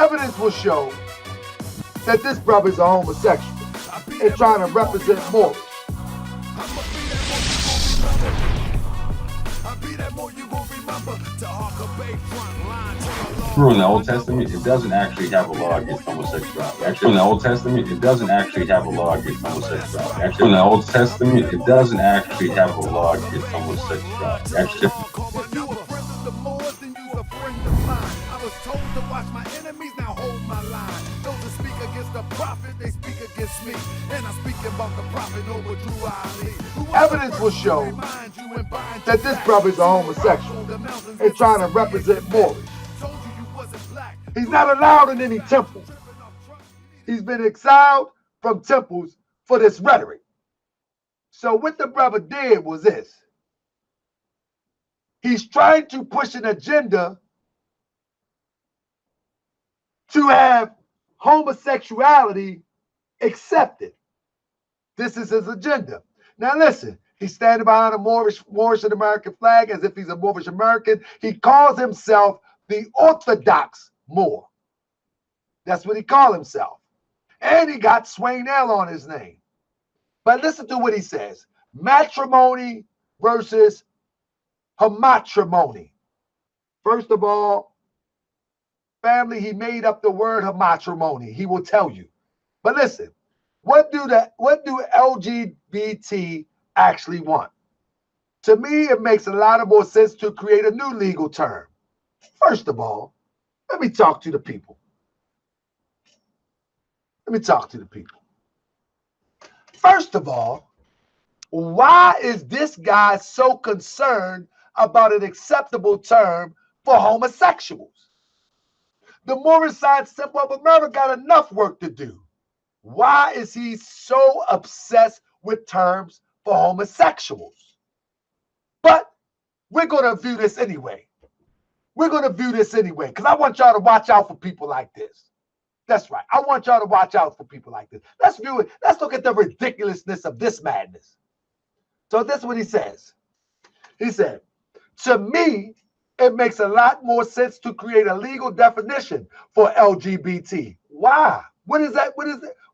Evidence will show that this brother is a homosexual and trying to represent Moorish. True, in the Old Testament, it doesn't actually have a law against homosexuality. Actually, in the Old Testament, it doesn't actually have a law against homosexuality. Actually, in the Old Testament, it doesn't actually have a law against homosexuality. Actually, I was told to watch my enemies, now hold my line. Those who speak against the prophet, they speak against me. And I'm speaking about the prophet over Drew Ali. Evidence will show that this brother is a homosexual and trying to represent Moorish. He's not allowed in any temple. He's been exiled from temples for this rhetoric. So what the brother did was this. He's trying to push an agenda to have homosexuality accepted. This is his agenda. Now listen, he's standing behind a Moorish and American flag as if he's a Moorish American. He calls himself the Orthodox Moor. That's what he called himself. And he got Swain L on his name. But listen to what he says. Matrimony versus homatrimony. First of all, family, he made up the word homatrimony. He will tell you. But listen, what do LGBT actually want? To me, it makes a lot of more sense to create a new legal term. First of all, let me talk to the people. First of all, why is this guy so concerned about an acceptable term for homosexuals? The Moorish Science Temple of America got enough work to do. Why is he so obsessed with terms for homosexuals? But we're going to view this anyway. Because I want y'all to watch out for people like this. That's right. I want y'all to watch out for people like this. Let's view it. Let's look at the ridiculousness of this madness. So this is what he says. He said, to me, it makes a lot more sense to create a legal definition for LGBT. Why? What is that?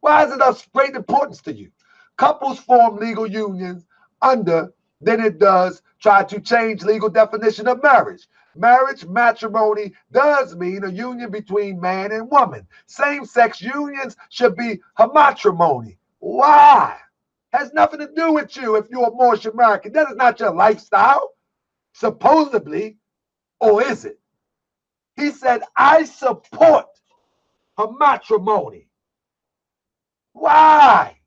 Why is it of great importance to you? Couples form legal unions under than it does try to change legal definition of marriage. Matrimony does mean a union between man and woman. Same-sex unions should be homatrimony. Why? Has nothing to do with you if you're a Moorish American. That is not your lifestyle, supposedly, or is it? He said, I support homatrimony. Why?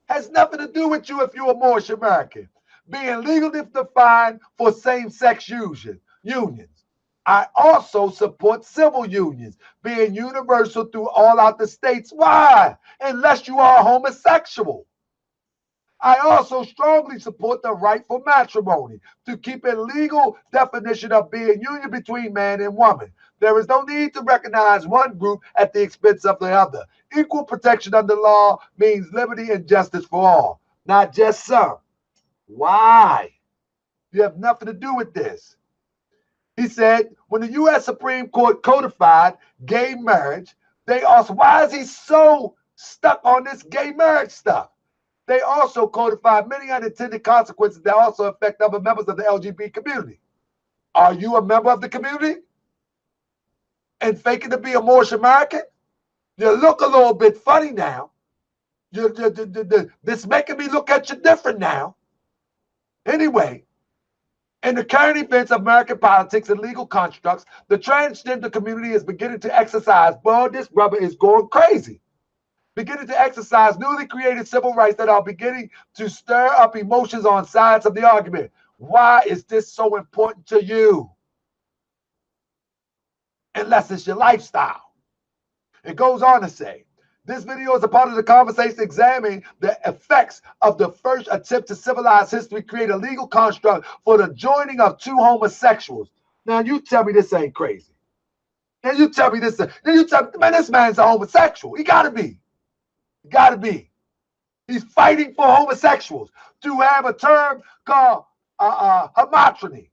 Has nothing to do with you if you're a Moorish American. Being legally defined for same-sex unions. I also support civil unions being universal through all out the states. Why? Unless you are homosexual. I also strongly support the right for matrimony to keep a legal definition of being union between man and woman. There is no need to recognize one group at the expense of the other. Equal protection under law means liberty and justice for all, not just some. Why? You have nothing to do with this. He said, when the U.S. Supreme Court codified gay marriage, they also, why is he so stuck on this gay marriage stuff? They also codified many unintended consequences that also affect other members of the LGBT community. Are you a member of the community and faking to be a Moorish American? You look a little bit funny now. This making me look at you different now. Anyway, in the current events of American politics and legal constructs, the transgender community is beginning to exercise, boy, this brother is going crazy. Beginning to exercise newly created civil rights that are beginning to stir up emotions on sides of the argument. Why is this so important to you? Unless it's your lifestyle. It goes on to say, this video is a part of the conversation examining the effects of the first attempt to civilize history, create a legal construct for the joining of two homosexuals. Now you tell me this ain't crazy. Now you tell me this, man, this man's a homosexual. He gotta be. He's fighting for homosexuals to have a term called homatrimony.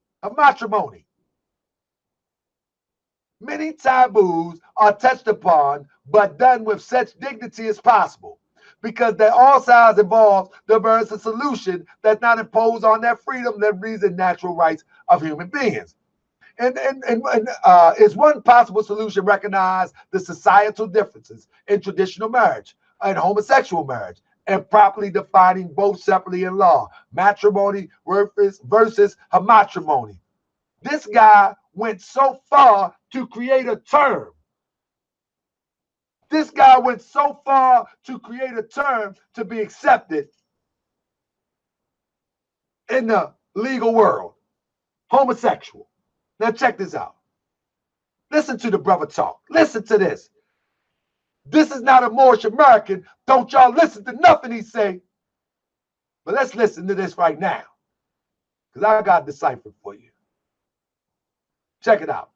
Many taboos are touched upon, but done with such dignity as possible, because that all sides involve diverse a solution that not impose on their freedom, liberties, and natural rights of human beings. And is one possible solution recognize the societal differences in traditional marriage and homosexual marriage, and properly defining both separately in law, matrimony versus homatrimony. This guy went so far to create a term. This guy went so far to create a term to be accepted in the legal world. Homosexual. Now check this out. Listen to the brother talk. Listen to this. This is not a Moorish American. Don't y'all listen to nothing he say. But let's listen to this right now, because I got a decipher for you. Check it out.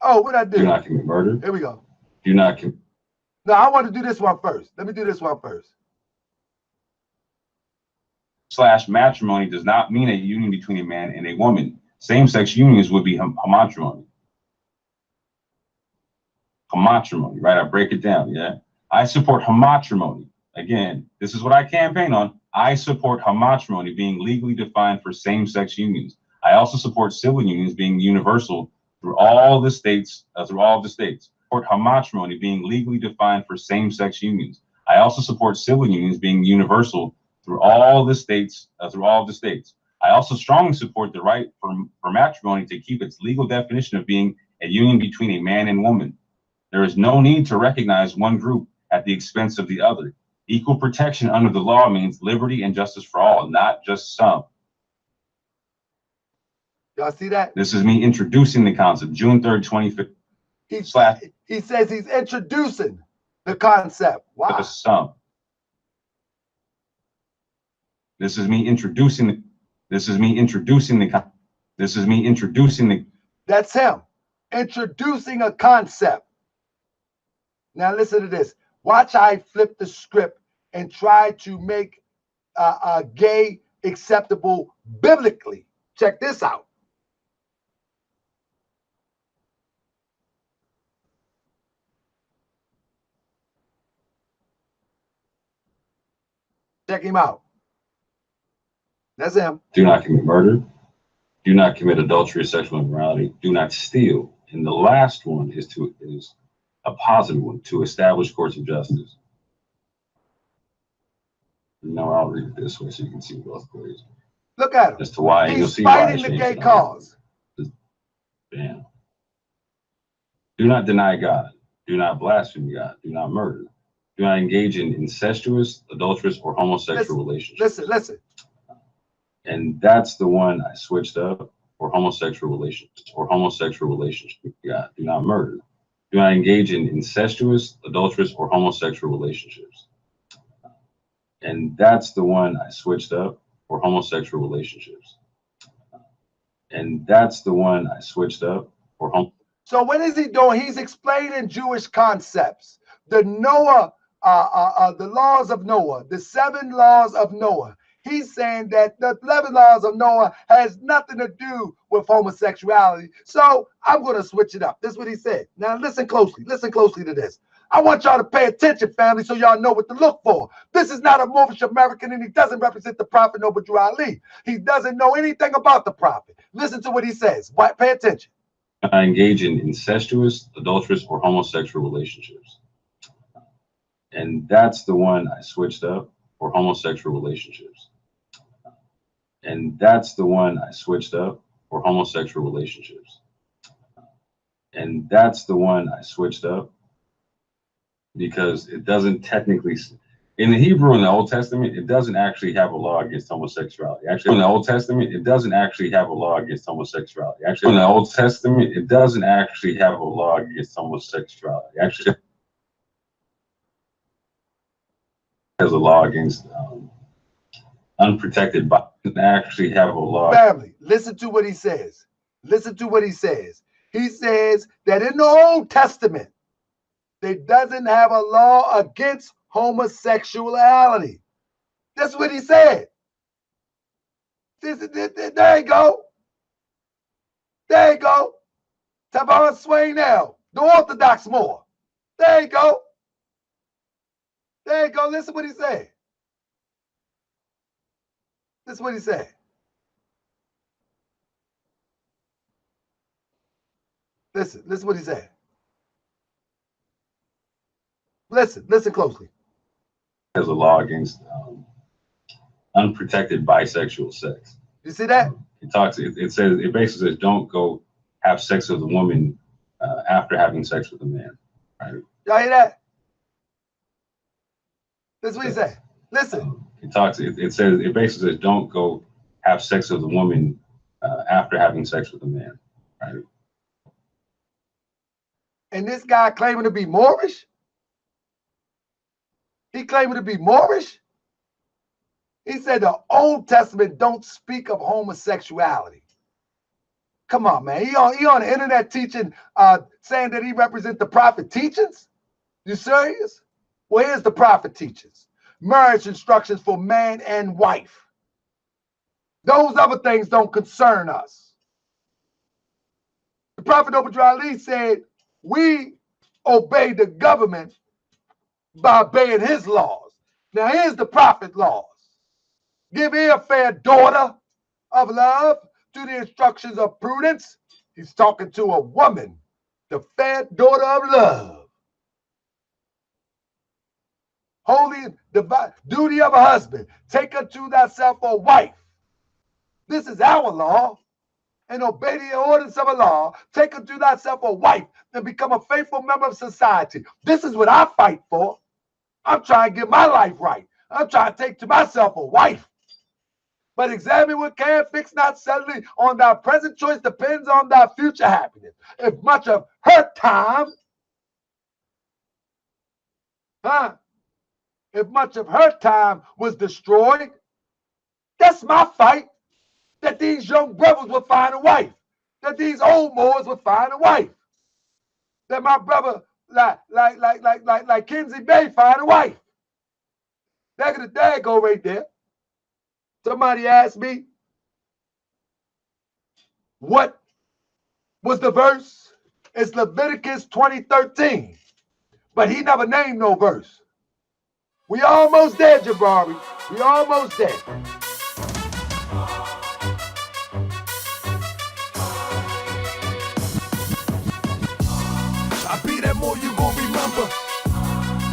Oh, what'd I do? Do not commit murder. Here we go. Do not commit. No, I want to do this one first. Let me do this one first. / matrimony does not mean a union between a man and a woman. Same-sex unions would be homatrimony. Homatrimony, right? I break it down, yeah? I support homatrimony. Again, this is what I campaign on. I support homatrimony being legally defined for same-sex unions. I also support civil unions being universal through all the states, Support homatrimony being legally defined for same-sex unions. I also support civil unions being universal through all the states, I also strongly support the right for matrimony to keep its legal definition of being a union between a man and woman. There is no need to recognize one group at the expense of the other. Equal protection under the law means liberty and justice for all, not just some. Y'all see that? This is me introducing the concept, June 3rd, 2015. He says he's introducing the concept. Wow. Some. This is me introducing the. That's him introducing a concept. Now listen to this. Watch how I flip the script and try to make gay acceptable biblically. Check this out. Check him out. That's him. Do not commit murder. Do not commit adultery or sexual immorality. Do not steal. And the last one is a positive one, to establish courts of justice. No, I'll read it this way so you can see both ways. Look at him. As to why he's fighting the gay cause. Bam. Do not deny God. Do not blaspheme God. Do not murder. Do not engage in incestuous, adulterous, or homosexual relationships. Listen. And that's the one I switched up for homosexual relationships. God. Do not murder. Do not engage in incestuous, adulterous, or homosexual relationships. And that's the one I switched up for homosexual relationships. So what is he doing? He's explaining Jewish concepts. The Noah, the laws of Noah, the 7 laws of Noah. He's saying that the 11 laws of Noah has nothing to do with homosexuality. So I'm going to switch it up. This is what he said. Now listen closely. Listen closely to this. I want y'all to pay attention, family, so y'all know what to look for. This is not a Moorish American, and he doesn't represent the Prophet Noble Drew Ali. He doesn't know anything about the Prophet. Listen to what he says. Pay attention. Engage in incestuous, adulterous, or homosexual relationships. And that's the one I switched up for homosexual relationships. And that's the one I switched up for homosexual relationships. And that's the one I switched up because it doesn't technically, in the Hebrew in the Old Testament, it doesn't actually have a law against homosexuality. Actually, in the Old Testament, it doesn't actually have a law against homosexuality. Actually, in the Old Testament, it doesn't actually have a law against homosexuality. Actually, it has a law against unprotected bodies. Actually have a law. Family, listen to what he says. Listen to what he says. He says that in the Old Testament, it doesn't have a law against homosexuality. That's what he said. There you go. There you go. Tavon Swainell, the Orthodox Moor. There you go. There you go. Listen what he said. This is what he said. Listen what he said. Listen closely. There's a law against unprotected bisexual sex. You see that? It says, it basically says, don't go have sex with a woman after having sex with a man. Right? Y'all hear that? This is what he said. Listen. It says, it basically says, don't go have sex with a woman after having sex with a man. Right? And this guy claiming to be Moorish? He claiming to be Moorish? He said the Old Testament don't speak of homosexuality. Come on, man. He on the internet teaching, saying that he represents the prophet teachings? You serious? Well, here's the prophet teachings. Marriage instructions for man and wife. Those other things don't concern us. The prophet Obadiah Ali said, we obey the government by obeying his laws. Now here's the prophet laws. Give ear, fair daughter of love, to the instructions of prudence. He's talking to a woman, the fair daughter of love. Holy divine duty of a husband. Take unto thyself a wife. This is our law. And obey the ordinance of a law. Take unto thyself a wife and become a faithful member of society. This is what I fight for. I'm trying to get my life right. I'm trying to take to myself a wife. But examine what can, fix not suddenly. On thy present choice depends on thy future happiness. If much of her time, if much of her time was destroyed, that's my fight. That these young brothers will find a wife. That these old Moors will find a wife. That my brother, like Kinsey Bay, find a wife. There you go right there. Somebody asked me, what was the verse? It's Leviticus 20:13. But he never named no verse. We almost there, Jabari. We almost there. I be that more you gon' remember.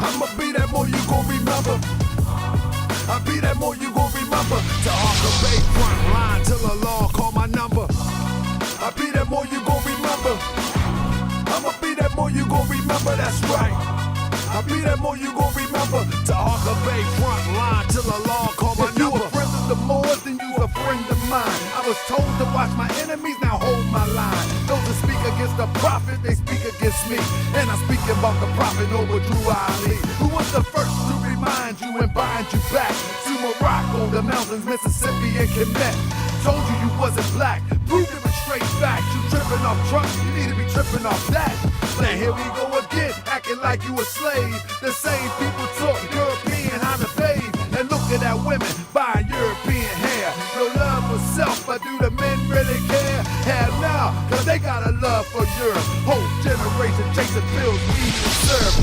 I'ma be that more you gon' remember. I be that more you gon' remember. To Harker Bay front line till the law call my number. I be that more you gon' remember. I'ma be that more you gon' remember, that's right. I be that more you gon' remember. To Harker Bay front line till the law call my number. If you a friend of the Moors, then you's a friend of mine. I was told to watch my enemies, now hold my line. Those that speak against the prophet, they speak against me. And I'm speaking about the prophet over Drew Ali, who was the first to remind you and bind you back to Morocco, the mountains, Mississippi, and Quebec. Told you you wasn't black, proved it with straight facts. You tripping off trucks, you need to be tripping off that. Now here we go again, acting like you a slave. The same people taught European how to bathe. And looking at women buying European hair. No love for self, but do the men really care? Hell no, cause they got a love for Europe. Whole generation chasing pills, weed and syrup.